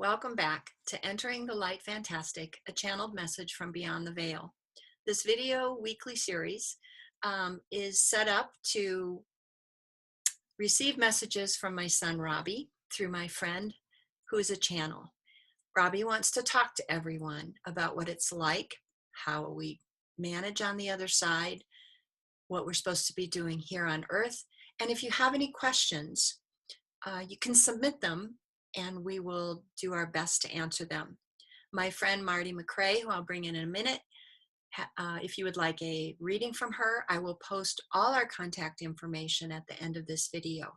Welcome back to Entering the Light Fantastic, a channeled message from Beyond the Veil. This video weekly series is set up to receive messages from my son Robbie through my friend who is a channel. Robbie wants to talk to everyone about what it's like, how we manage on the other side, what we're supposed to be doing here on Earth. And if you have any questions, you can submit them and we will do our best to answer them. My friend Marty McCrae, who I'll bring in a minute, if you would like a reading from her, I will post all our contact information at the end of this video.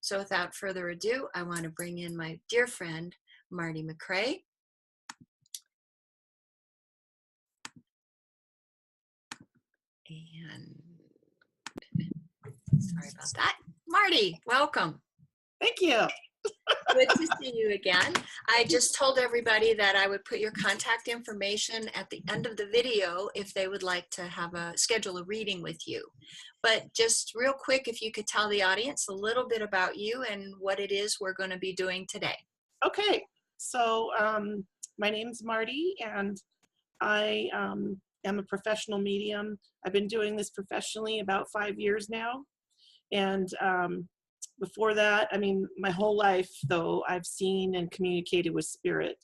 So without further ado, I want to bring in my dear friend, Marty McCrae. And sorry about that. Marty, welcome. Thank you. Good to see you again. I just told everybody that I would put your contact information at the end of the video if they would like to schedule a reading with you. But just real quick, if you could tell the audience a little bit about you and what it is we're going to be doing today. Okay, so my name's Marty, and I am a professional medium. I've been doing this professionally about 5 years now, and before that, I mean, my whole life, though, I've seen and communicated with spirit.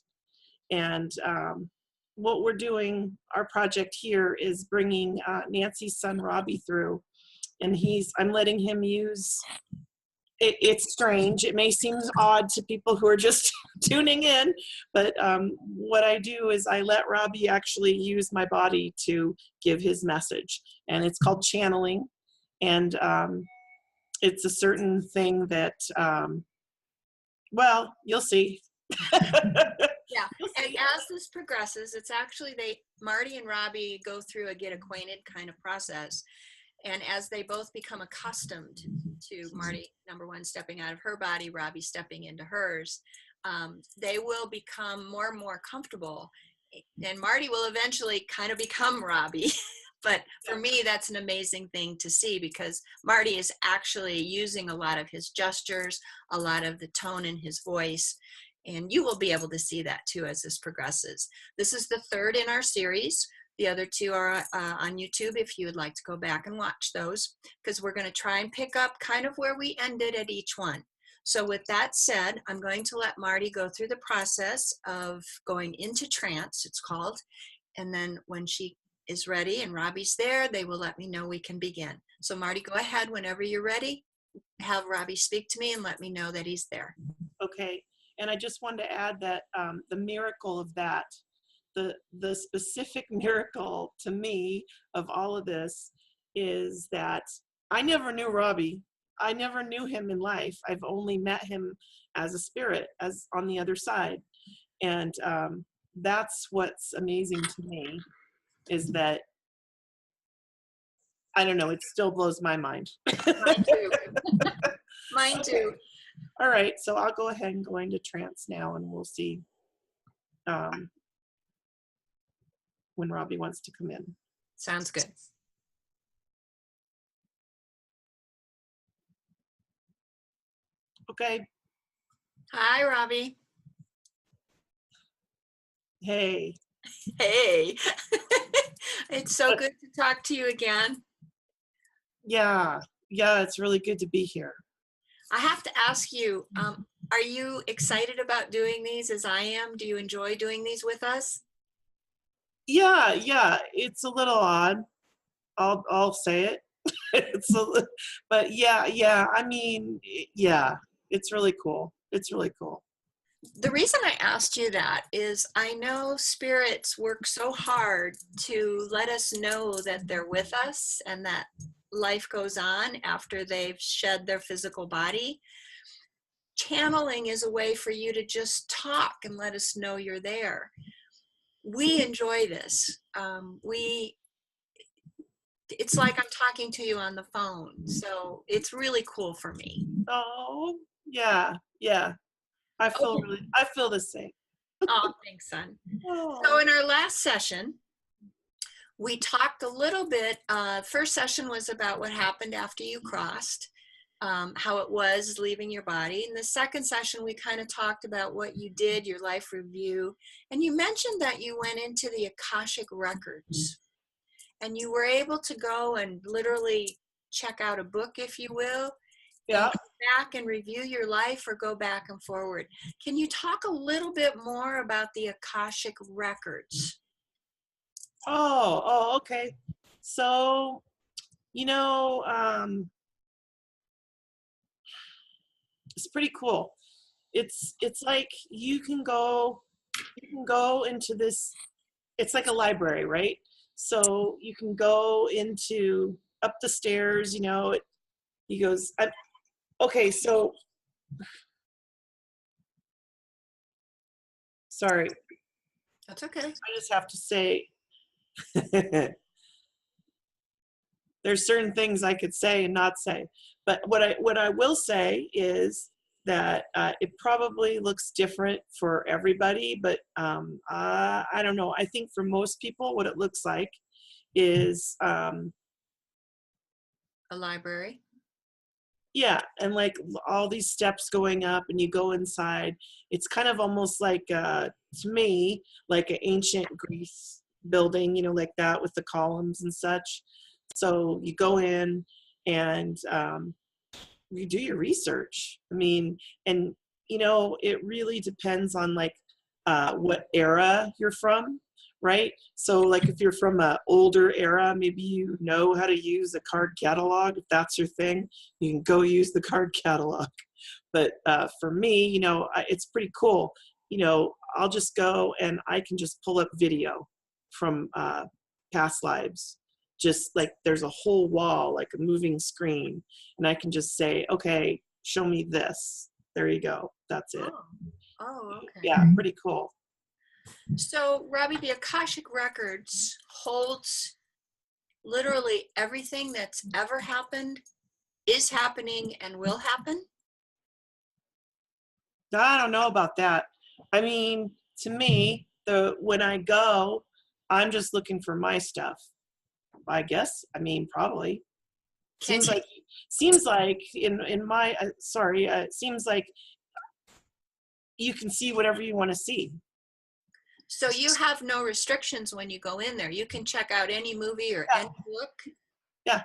And what we're doing, our project here, is bringing Nancy's son Robbie through, and I'm letting him use. It's strange. It may seem odd to people who are just tuning in, but what I do is I let Robbie actually use my body to give his message, and it's called channeling, and it's a certain thing that, well, you'll see. Yeah, and as this progresses, it's actually Marty and Robbie go through a get acquainted kind of process. And as they both become accustomed to Marty, number one, stepping out of her body, Robbie stepping into hers, they will become more and more comfortable. And Marty will eventually kind of become Robbie. But for me, that's an amazing thing to see because Marty is actually using a lot of his gestures, a lot of the tone in his voice. And you will be able to see that too as this progresses. This is the third in our series. The other two are on YouTube if you would like to go back and watch those, because we're going to try and pick up kind of where we ended at each one. So with that said, I'm going to let Marty go through the process of going into trance, it's called. And then when she is ready and Robbie's there, they will let me know we can begin. So Marty, go ahead whenever you're ready. Have Robbie speak to me and let me know that he's there. Okay. And I just wanted to add that the miracle of that, the specific miracle to me of all of this is that I never knew Robbie. I never knew him in life. I've only met him as a spirit, as on the other side. And that's what's amazing to me is that, I don't know, it still blows my mind. Mine too. Mine too. All right, so I'll go ahead and go into trance now, and we'll see when Robbie wants to come in. Sounds good. Okay. Hi, Robbie. Hey. Hey. It's so good to talk to you again. Yeah, it's really good to be here. I have to ask you, are you excited about doing these as I am? Do you enjoy doing these with us? Yeah, it's a little odd. I'll say it. But yeah, I mean, yeah, it's really cool. It's really cool. The reason I asked you that is I know spirits work so hard to let us know that they're with us and that life goes on after they've shed their physical body. Channeling is a way for you to just talk and let us know you're there. We enjoy this. It's like I'm talking to you on the phone. So it's really cool for me. Oh, yeah. I feel the same. Oh, thanks, son. Oh. So in our last session, we talked a little bit. First session was about what happened after you crossed. how it was leaving your body. In the second session, we kind of talked about what you did, your life review, and you mentioned that you went into the Akashic records and you were able to go and literally check out a book, if you will, and Yeah. go back and review your life or go back and forward. Can you talk a little bit more about the Akashic records? Oh, okay. So, it's pretty cool. It's like you can go into this. It's like a library, right? So you can go into up the stairs. He goes, okay. So sorry, That's okay. I just have to say. There's certain things I could say and not say, but what I will say is that it probably looks different for everybody, but I don't know. I think for most people, what it looks like is A library. yeah, and like all these steps going up, and you go inside. It's kind of almost like to me like an ancient Greece building, like that with the columns and such. So you go in and you do your research. I mean, and it really depends on like what era you're from, right? So like if you're from an older era, maybe you know how to use a card catalog. If that's your thing, you can go use the card catalog. But for me, it's pretty cool. I'll just go and I can just pull up video from past lives. Just like there's a whole wall, like a moving screen, and I can just say, okay, show me this. There you go. That's it. Oh, okay. Yeah, pretty cool. So, Robbie, the Akashic Records holds literally everything that's ever happened, is happening, and will happen? I don't know about that. I mean, to me, when I go, I'm just looking for my stuff. I guess. I mean, probably. Can Seems like in my sorry, it seems like you can see whatever you want to see. So you have no restrictions when you go in there. You can check out any movie or any book. Yeah.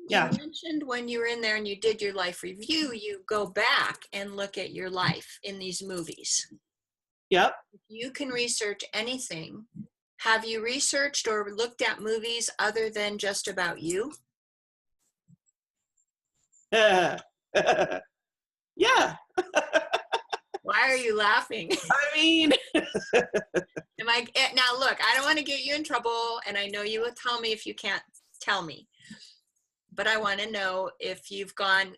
Yeah. You mentioned when you were in there and you did your life review, you go back and look at your life in these movies. Yep. You can research anything. Have you researched or looked at movies other than just about you? Yeah. Why are you laughing? I mean, Now look, I don't want to get you in trouble, and I know you will tell me if you can't tell me. But I want to know if you've gone,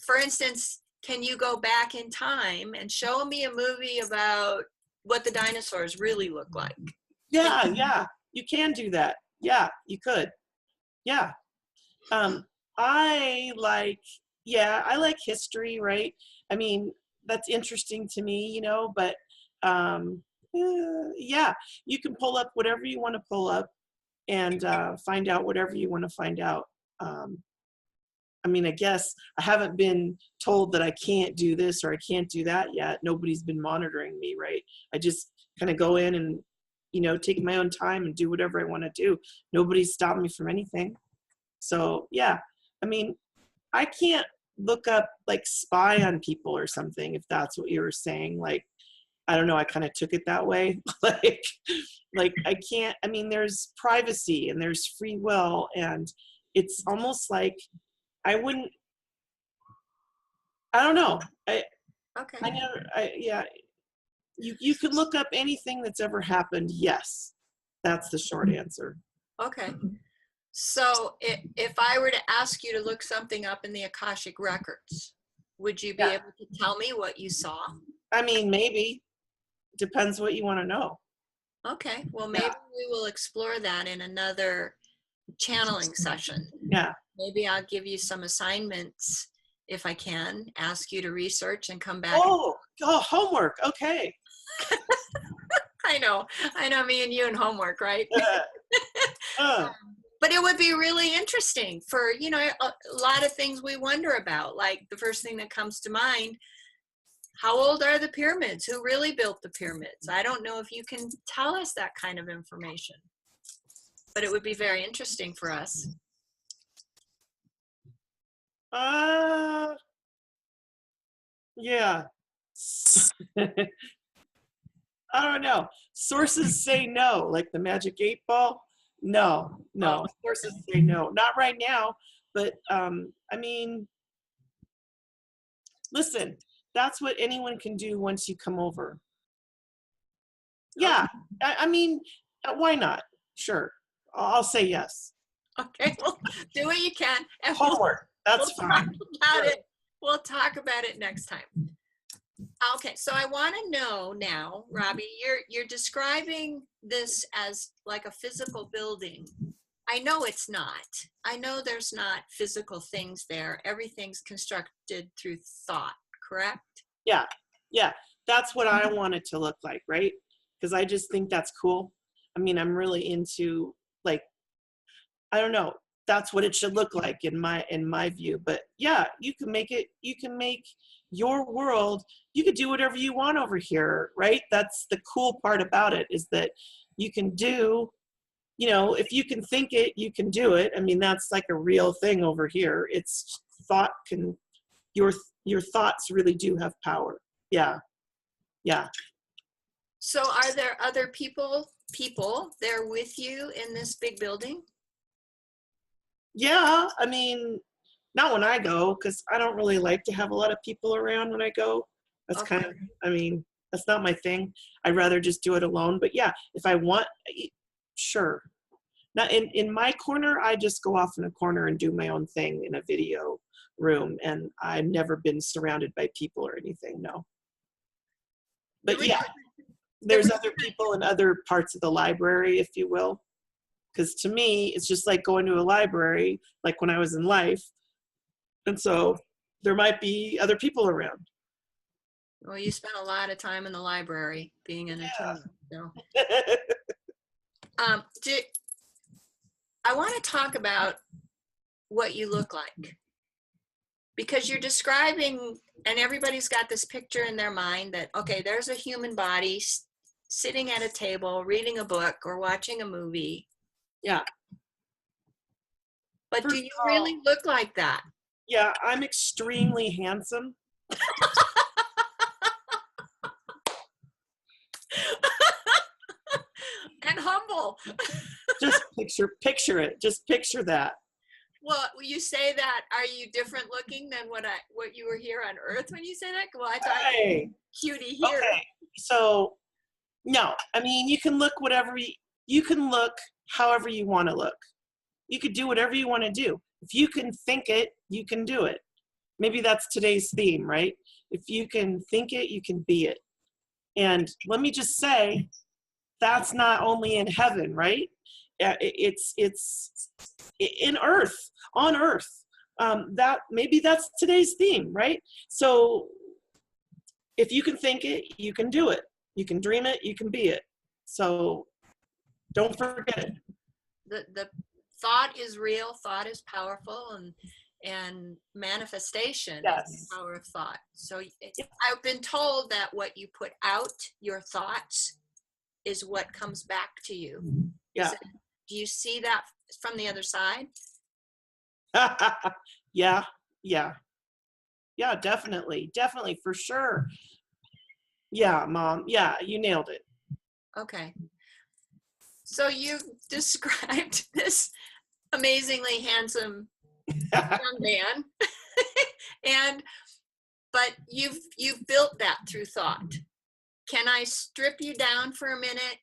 for instance, can you go back in time and show me a movie about what the dinosaurs really look like? yeah, you can do that. Yeah, you could. Yeah. I like history, right? I mean, that's interesting to me, but yeah, you can pull up whatever you want to pull up and find out whatever you want to find out. I mean, I guess I haven't been told that I can't do this or I can't do that yet. Nobody's been monitoring me, right? I just kind of go in and, take my own time and do whatever I want to do. Nobody's stopped me from anything. So, yeah, I mean, I can't look up like spy on people or something, if that's what you were saying. Like, I don't know, I kind of took it that way. like I can't, I mean, there's privacy and there's free will, and it's almost like I wouldn't, I don't know. Okay. Yeah, you can look up anything that's ever happened. Yes, that's the short answer. Okay. So if I were to ask you to look something up in the Akashic Records, would you be able to tell me what you saw? I mean, maybe. Depends what you want to know. Okay. Well, maybe we will explore that in another channeling session. Yeah. Maybe I'll give you some assignments if I can, ask you to research and come back. Oh, homework. Okay. I know, me and you and homework, right? But it would be really interesting for, you know, a lot of things we wonder about. Like the first thing that comes to mind, how old are the pyramids? Who really built the pyramids? I don't know if you can tell us that kind of information, but it would be very interesting for us. Yeah. I don't know. Sources say no, like the magic 8 ball. No, no. Sources say no. Not right now. But I mean, listen, that's what anyone can do once you come over. Yeah. I mean, why not? Sure. I'll say yes. Okay, well, do what you can. And Homework. That's fine. We'll talk about it next time. Okay, so I want to know now, Robbie, you're describing this as like a physical building. I know it's not. I know there's not physical things there. Everything's constructed through thought, correct? Yeah. Yeah. That's what I want it to look like, right? Because I just think that's cool. I mean, I'm really into, like, I don't know, that's what it should look like in my view. But yeah, you can make your world, you could do whatever you want over here, right? That's the cool part about it, is that you can do, you know, if you can think it, you can do it. I mean, that's like a real thing over here. It's thought can, your thoughts really do have power. Yeah. Yeah. So are there other people there with you in this big building? Yeah, I mean, not when I go, because I don't really like to have a lot of people around when I go. That's Okay. kind of, I mean, that's not my thing. I'd rather just do it alone. But yeah, if I want, sure. Now, in my corner, I just go off in a corner and do my own thing in a video room, and I've never been surrounded by people or anything, no. But yeah, there's other people in other parts of the library, if you will. Because to me, it's just like going to a library, like when I was in life. And so there might be other people around. Well, you spent a lot of time in the library being an attorney. So. I want to talk about what you look like, because you're describing, and everybody's got this picture in their mind that, okay, there's a human body sitting at a table, reading a book or watching a movie. Yeah. But do you really look like that? Yeah, I'm extremely handsome. And humble. Just picture it. Just picture that. Well, you say that. Are you different looking than what you were here on Earth when you say that? Well, I thought cutie here. Okay. So, no, I mean, you can look you can look however you want to look. You could do whatever you want to do. If you can think it, you can do it. Maybe that's today's theme, right? If you can think it, you can be it. And let me just say, that's not only in heaven, right? It's in earth, on earth. That maybe that's today's theme, right? So if you can think it, you can do it. You can dream it, you can be it. So don't forget it. The thought is real, thought is powerful, and manifestation is the power of thought. So I've been told that what you put out, your thoughts, is what comes back to you. Yeah. Do you see that from the other side? Yeah, definitely, for sure. Yeah, Mom. Yeah, you nailed it. Okay. So you described this amazingly handsome young man, but you've built that through thought. Can I strip you down for a minute?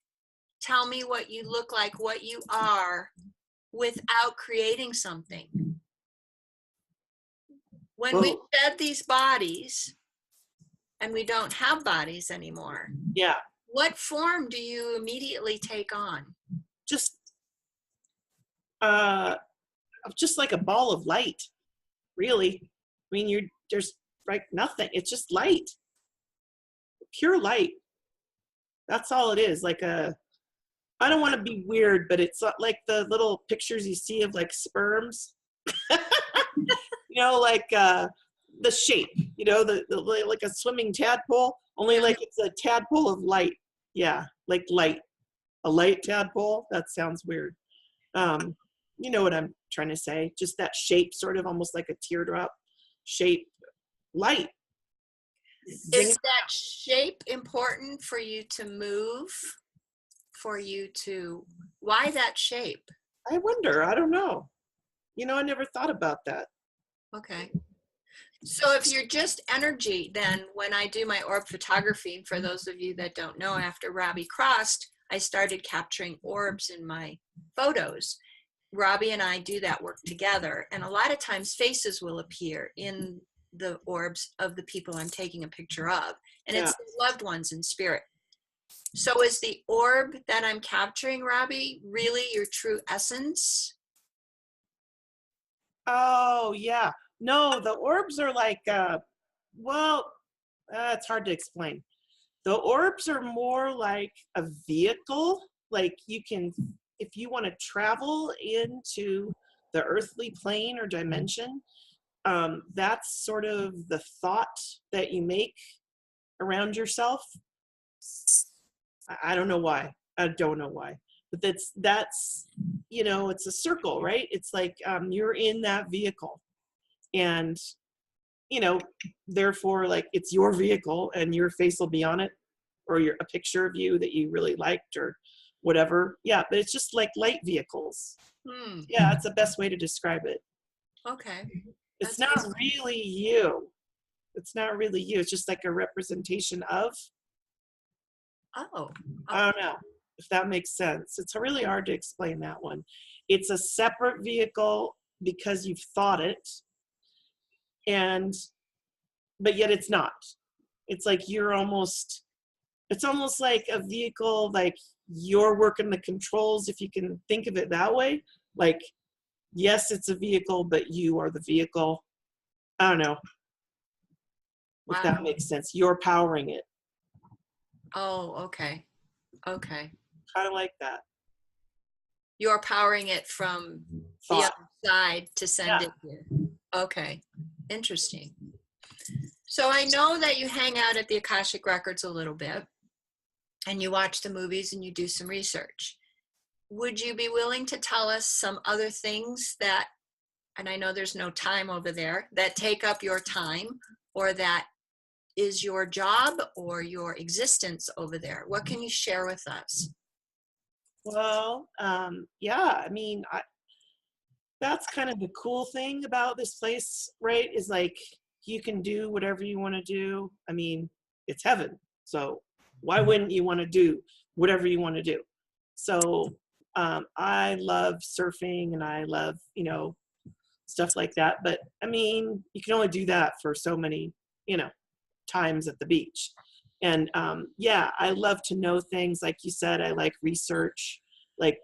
Tell me what you look like, what you are, without creating something. When we shed these bodies and we don't have bodies anymore, yeah, what form do you immediately take on? Just like a ball of light, really. I mean, there's like nothing. It's just light, pure light. That's all it is. Like I don't want to be weird, but it's like the little pictures you see of like sperms, like the shape, like a swimming tadpole, only like it's a tadpole of light. Yeah, like light, a light tadpole. That sounds weird. You know what I'm trying to say? Just that shape, sort of almost like a teardrop shape, light. Is that shape important for you to move? Why that shape? I wonder. I don't know. I never thought about that. Okay. So if you're just energy, then when I do my orb photography, for those of you that don't know, after Robbie crossed, I started capturing orbs in my photos. Robbie and I do that work together. And a lot of times faces will appear in the orbs of the people I'm taking a picture of. And it's their loved ones in spirit. So is the orb that I'm capturing, Robbie, really your true essence? Oh, yeah. No, the orbs are like, it's hard to explain. The orbs are more like a vehicle. Like you can, if you want to travel into the earthly plane or dimension, that's sort of the thought that you make around yourself. I don't know why. I don't know why. But that's it's a circle, right? It's like you're in that vehicle. And, therefore, like it's your vehicle and your face will be on it, or a picture of you that you really liked or whatever. Yeah, but it's just like light vehicles. Yeah, that's the best way to describe it. Okay. It's not really you. It's not really you. It's just like a representation of. Oh. I don't know if that makes sense. It's really hard to explain that one. It's a separate vehicle because you've thought it, but yet it's not. It's like it's almost like a vehicle, like you're working the controls, if you can think of it that way. Like, yes, it's a vehicle, but you are the vehicle. I don't know if that makes sense. You're powering it. Oh, okay. Okay. Kind of like that. You're powering it from the other side to send it here. Okay. Interesting. So I know that you hang out at the Akashic Records a little bit and you watch the movies and you do some research. Would you be willing to tell us some other things that, and I know there's no time over there, that take up your time or that is your job or your existence over there? What can you share with us? Well, yeah, I mean, that's kind of the cool thing about this place, right? Is like you can do whatever you want to do. I mean, it's heaven. So why wouldn't you want to do whatever you want to do? So I love surfing and I love, stuff like that. But I mean, you can only do that for so many, times at the beach. And I love to know things. Like you said, I like research, like,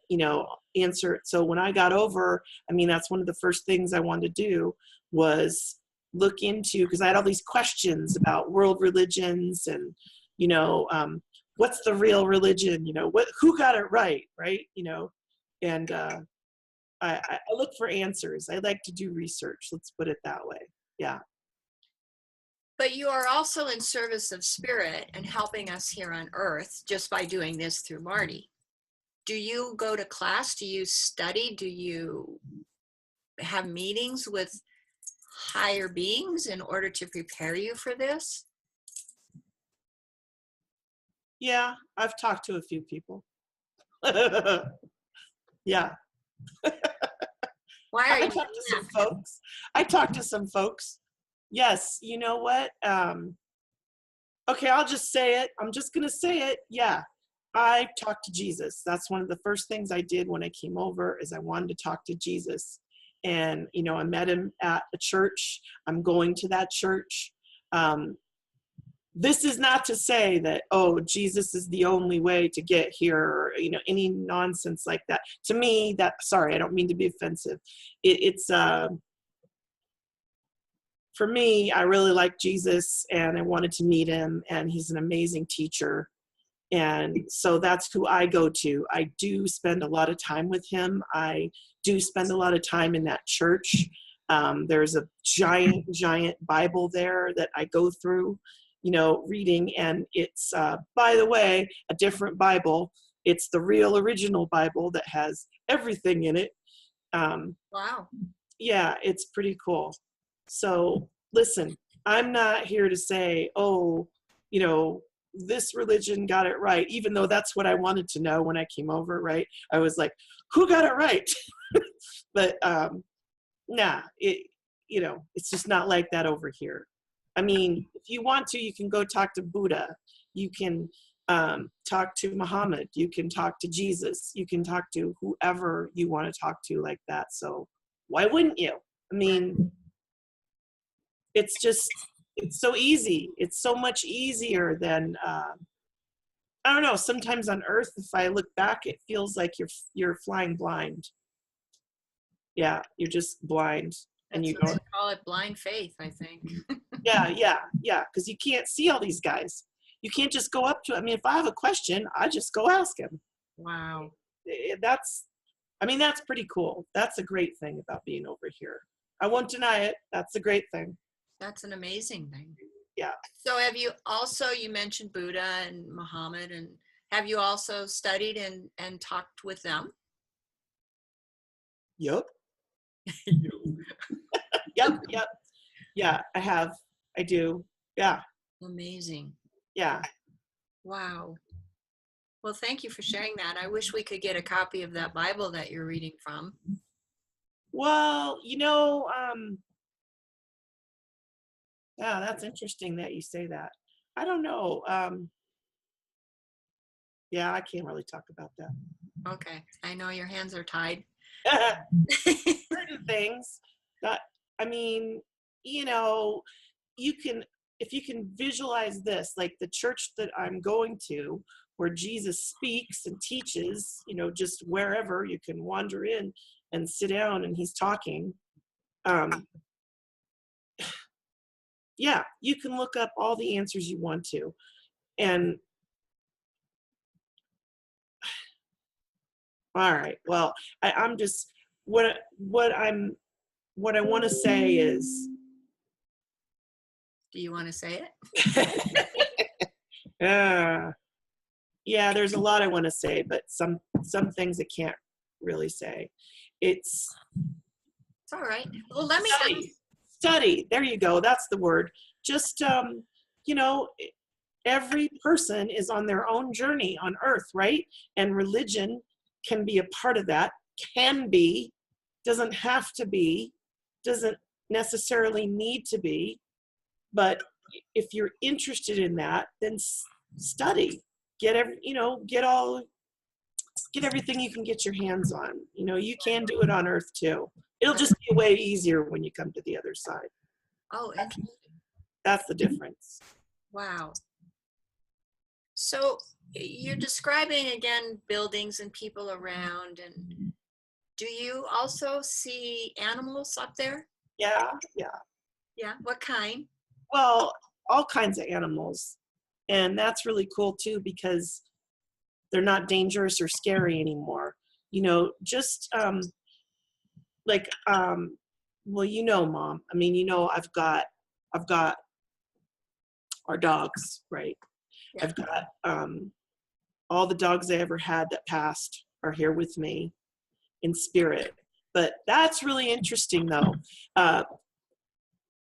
answer. So when I got over, I mean, that's one of the first things I wanted to do was look into, because I had all these questions about world religions and, what's the real religion, who got it right. And I look for answers. I like to do research. Let's put it that way. Yeah. But you are also in service of spirit and helping us here on earth just by doing this through Marty. Do you go to class? Do you study? Do you have meetings with higher beings in order to prepare you for this? Yeah, I've talked to a few people. Yeah. Why are you I talked to some folks. Yes, you know what? Okay, I'll just say it. I'm just going to say it. Yeah, I talked to Jesus. That's one of the first things I did when I came over is I wanted to talk to Jesus. And, I met him at a church. I'm going to that church. This is not to say that, oh, Jesus is the only way to get here, or, any nonsense like that. To me, sorry, I don't mean to be offensive. It's for me, I really like Jesus and I wanted to meet him, and he's an amazing teacher. And so that's who I go to. I do spend a lot of time with him. I do spend a lot of time in that church. There's a giant, giant Bible there that I go through, reading. And it's, by the way, a different Bible. It's the real original Bible that has everything in it. Wow. Yeah, it's pretty cool. So listen, I'm not here to say, oh, this religion got it right, even though that's what I wanted to know when I came over, right? I was like, who got it right? But nah, it's just not like that over here. I mean, if you want to, you can go talk to Buddha. You can talk to Muhammad. You can talk to Jesus. You can talk to whoever you want to talk to like that. So why wouldn't you? I mean, it's so easy. It's so much easier than, I don't know, sometimes on Earth, if I look back, it feels like you're flying blind. Yeah, you're just blind. And That's what they call it, blind faith, I think. Yeah, because you can't see all these guys. You can't just go up to, I mean, if I have a question, I just go ask him. Wow. That's pretty cool. That's a great thing about being over here. I won't deny it. That's a great thing. That's an amazing thing. Yeah. So you mentioned Buddha and Muhammad, and have you also studied and talked with them? Yep. Yep. Yeah, I have. I do. Yeah. Amazing. Yeah. Wow. Well, thank you for sharing that. I wish we could get a copy of that Bible that you're reading from. Well, yeah, that's interesting that you say that. I don't know. Yeah, I can't really talk about that. Okay. I know your hands are tied. Certain things that, I mean, if you can visualize this, like the church that I'm going to, where Jesus speaks and teaches, just wherever you can wander in and sit down and he's talking. Yeah, you can look up all the answers you want to. And all right, well, I'm just, what I want to say is, do you want to say it? Yeah, there's a lot I want to say, but some things I can't really say. It's all right. Well, let me study. There you go. That's the word. Just every person is on their own journey on earth, right? And religion can be a part of that. Can be, doesn't have to be, doesn't necessarily need to be, but if you're interested in that, then study. Get everything you can get your hands on. You can do it on earth too. It'll just be way easier when you come to the other side. Oh, interesting. That's the difference. Wow. So you're describing again buildings and people around, and do you also see animals up there? Yeah. Yeah. What kind? Well, all kinds of animals. And that's really cool too, because they're not dangerous or scary anymore. Just well, Mom. I mean, I've got our dogs, right? Yeah. I've got all the dogs I ever had that passed are here with me in spirit. But that's really interesting, though.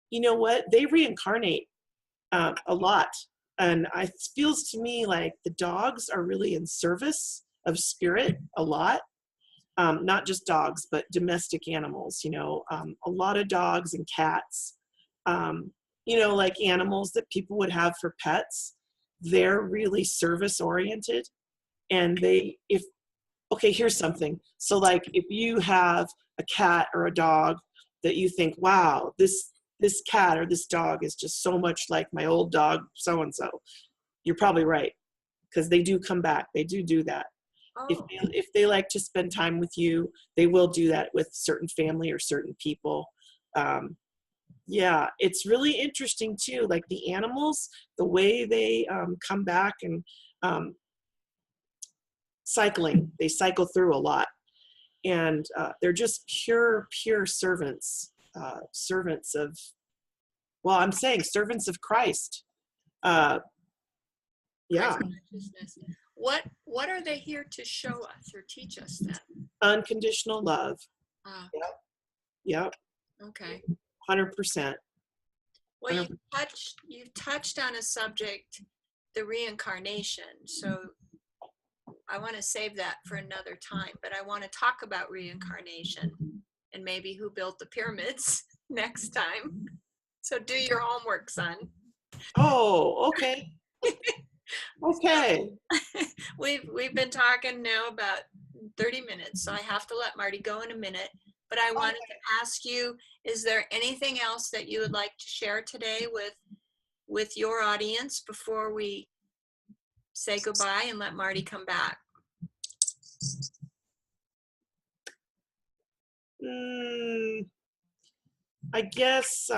You know what? They reincarnate a lot. And it feels to me like the dogs are really in service of spirit a lot. Not just dogs, but domestic animals, a lot of dogs and cats, like animals that people would have for pets. They're really service oriented. And here's something. So like if you have a cat or a dog that you think, wow, this cat or this dog is just so much like my old dog, so-and-so, you're probably right. Because they do come back. They do that. Oh. If they like to spend time with you, they will do that with certain family or certain people. Yeah, it's really interesting too. Like the animals, the way they come back and cycling. They cycle through a lot. And they're just pure servants, servants of, well, I'm saying servants of Christ. Yeah. Christ consciousness. What are they here to show us or teach us then? Unconditional love. Yep. Yep. Okay. 100%. Well, you touched on a subject, the reincarnation. So I want to save that for another time, but I want to talk about reincarnation and maybe who built the pyramids next time. So do your homework, son. Oh, okay. Okay. We've been talking now about 30 minutes, so I have to let Marty go in a minute. But I wanted to ask you, is there anything else that you would like to share today with your audience before we say goodbye and let Marty come back? I guess,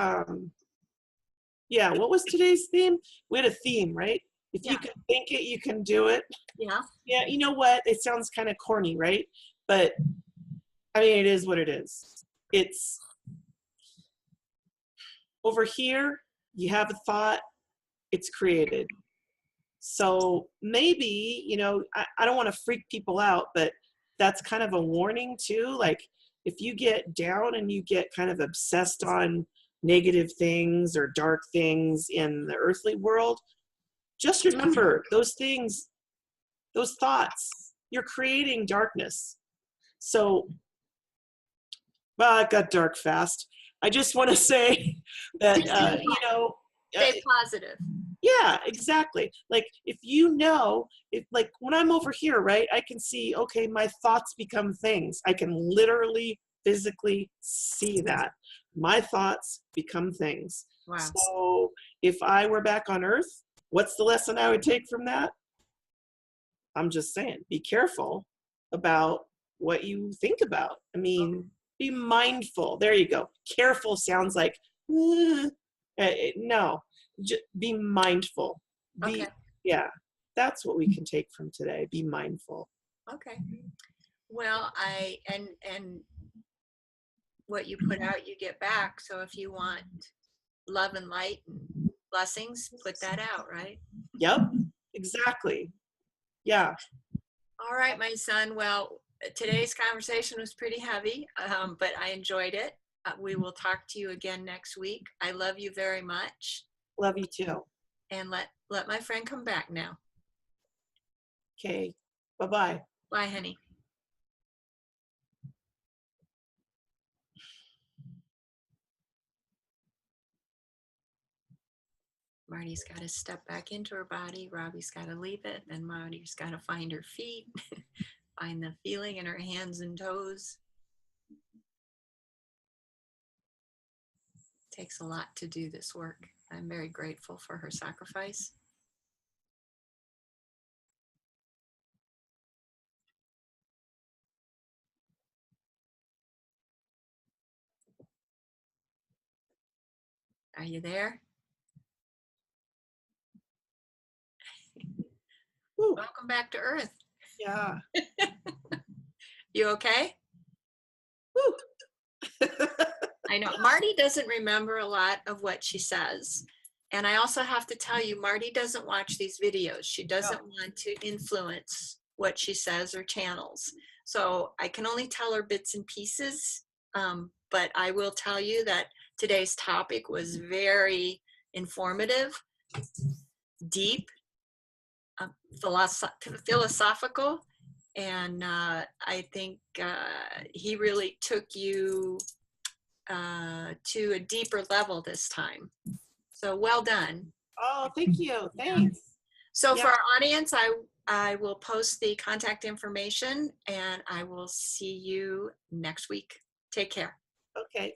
yeah, what was today's theme? We had a theme, right? If you can think it, you can do it. Yeah. Yeah, you know what? It sounds kind of corny, right? But I mean, it is what it is. It's over here, you have a thought, it's created. So maybe, you know, I don't want to freak people out, but that's kind of a warning too. Like if you get down and you get kind of obsessed on negative things or dark things in the earthly world, just remember those things, those thoughts, you're creating darkness. So, well, it got dark fast. I just want to say that, you know, stay positive. Yeah, exactly. Like if you know, if like when I'm over here, right, I can see, okay, my thoughts become things. I can literally physically see that. My thoughts become things. Wow. So if I were back on Earth, what's the lesson I would take from that? I'm just saying, be careful about what you think about. I mean, be mindful. There you go. Careful sounds like, no. Just be mindful. Okay. Yeah, that's what we can take from today. Be mindful. Okay. Well, and what you put out, you get back. So if you want love and light and blessings, put that out, right? Yep, exactly. Yeah. All right, my son. Well, today's conversation was pretty heavy, but I enjoyed it. We will talk to you again next week. I love you very much. Love you too. And let my friend come back now. Okay. Bye-bye. Bye, honey. Marty's got to step back into her body. Robbie's got to leave it. Then Marty's got to find her feet, find the feeling in her hands and toes. It takes a lot to do this work. I'm very grateful for her sacrifice. Are you there? Welcome back to Earth. Yeah. You okay? Woo. I know. Marty doesn't remember a lot of what she says. And I also have to tell you, Marty doesn't watch these videos. She doesn't want to influence what she says or channels. So I can only tell her bits and pieces. But I will tell you that today's topic was very informative, deep, philosophical. And I think he really took you to a deeper level this time. So well done. Oh, thank you. Thanks. So for our audience, I will post the contact information and I will see you next week. Take care. Okay.